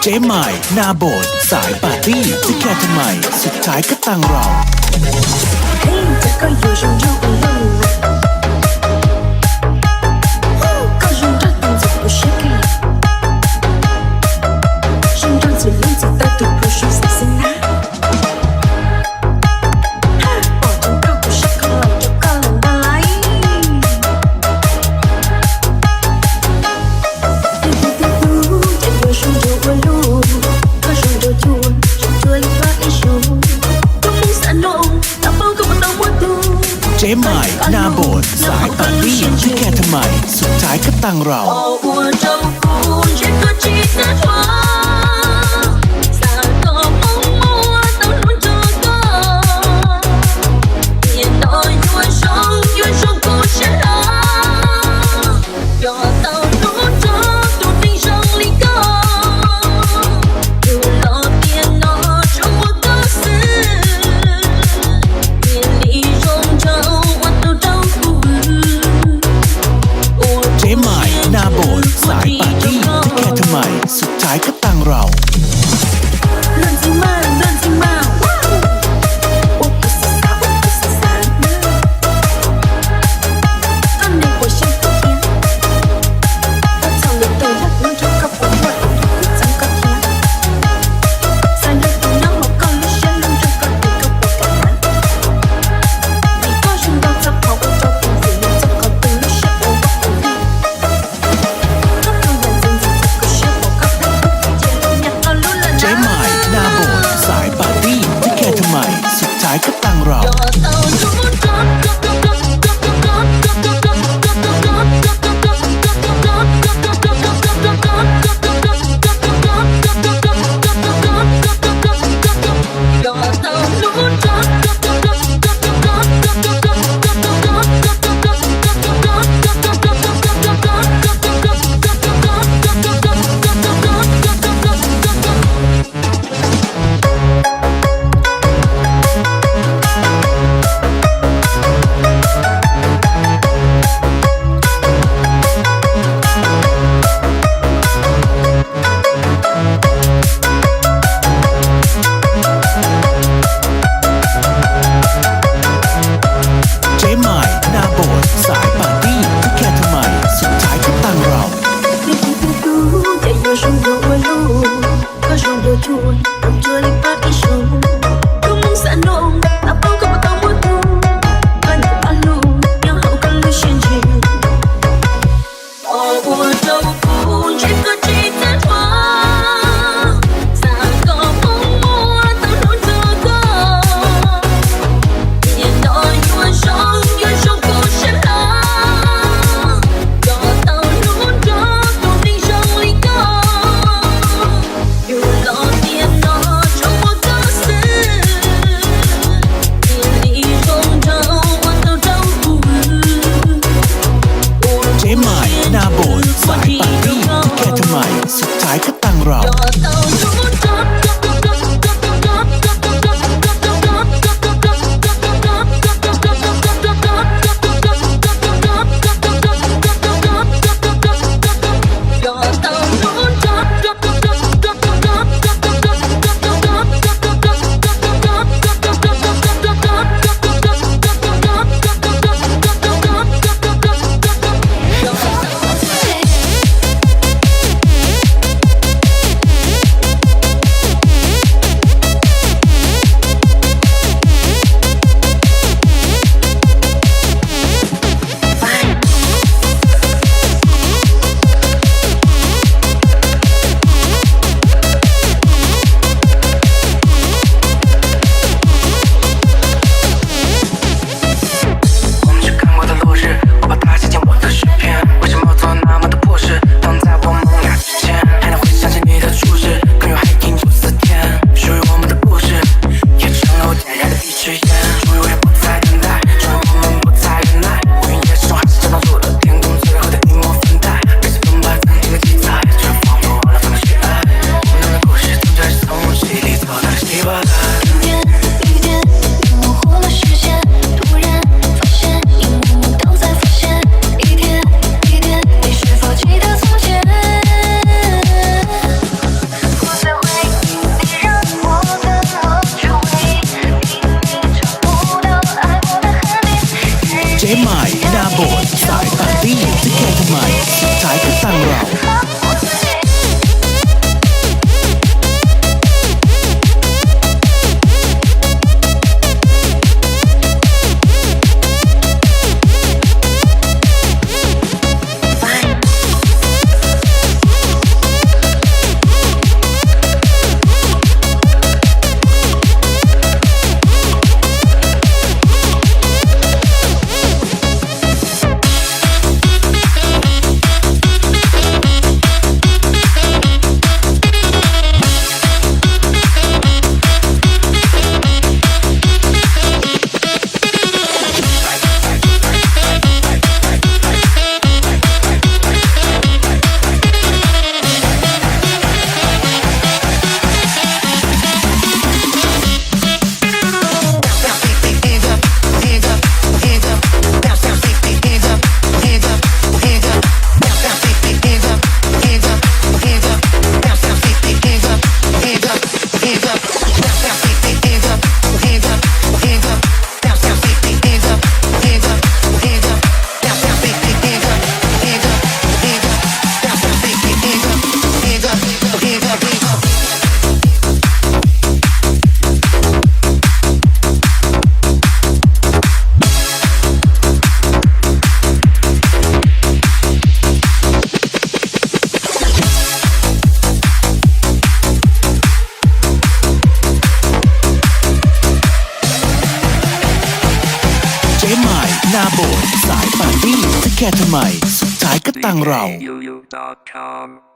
เจ๊ใหม่นาโบดสายปาร์ตี้จะแค่ทำไมสุดท้ายก็ตังเรา嘿，这个有种就不用了，高雄这动作不 shaky， 身上最靓最大的不是谁先拿，保证这不是个老就高冷的来。这有种就不用，高雄就突，就这里发一首，东风散动。เจ๊ใหม่นาโบดสายปาร์ตี้จะแค่ทำไมสุดท้ายก็ตังเรานาโบดสายปาร์ตี้จะแค่ทำไมสุดท้ายก็ตังเรา乱七嘛乱七嘛，哇！我不是傻，我不是傻呢。那你我先不听，我唱的对了，我就搞不会，我真搞听。三月姑娘我搞了些人这个一个不敢难，你高兴到这跑我就不会，你这个对了些我不会。เจ๊ใหม่นาโบดสายปาร์ตี้จะแค่ทำไมสุดท้ายก็ตังเราเจ๊ใหม่นาโบดสายปาร์ตี้จะแค่ทำไมสุดท้ายก็ตังเรา这有种就会路，高雄的土，让这里发一首，东风散动，那包可不到我度，半夜半路，然后跟了陷阱。我都不这个鸡在床，三个泡沫当成这个，一到晚上元首狗血狼，要到路上都顶上一个，有老天呐求我个死，夜里中着我都找不。เจ๊ใหม่นาโบดสายปาร์ตี้จะแค่ทำไมสุดท้ายก็ตังเรา ายปาร์ตี้จะแค่ทำไมสุดท้ายก็ตังเรา เจ๊ใหม่หน้าโบสถ์สายปาร์ตี้จะแค่ทำไมสุดท้ายก็ตังเรา yoyo.com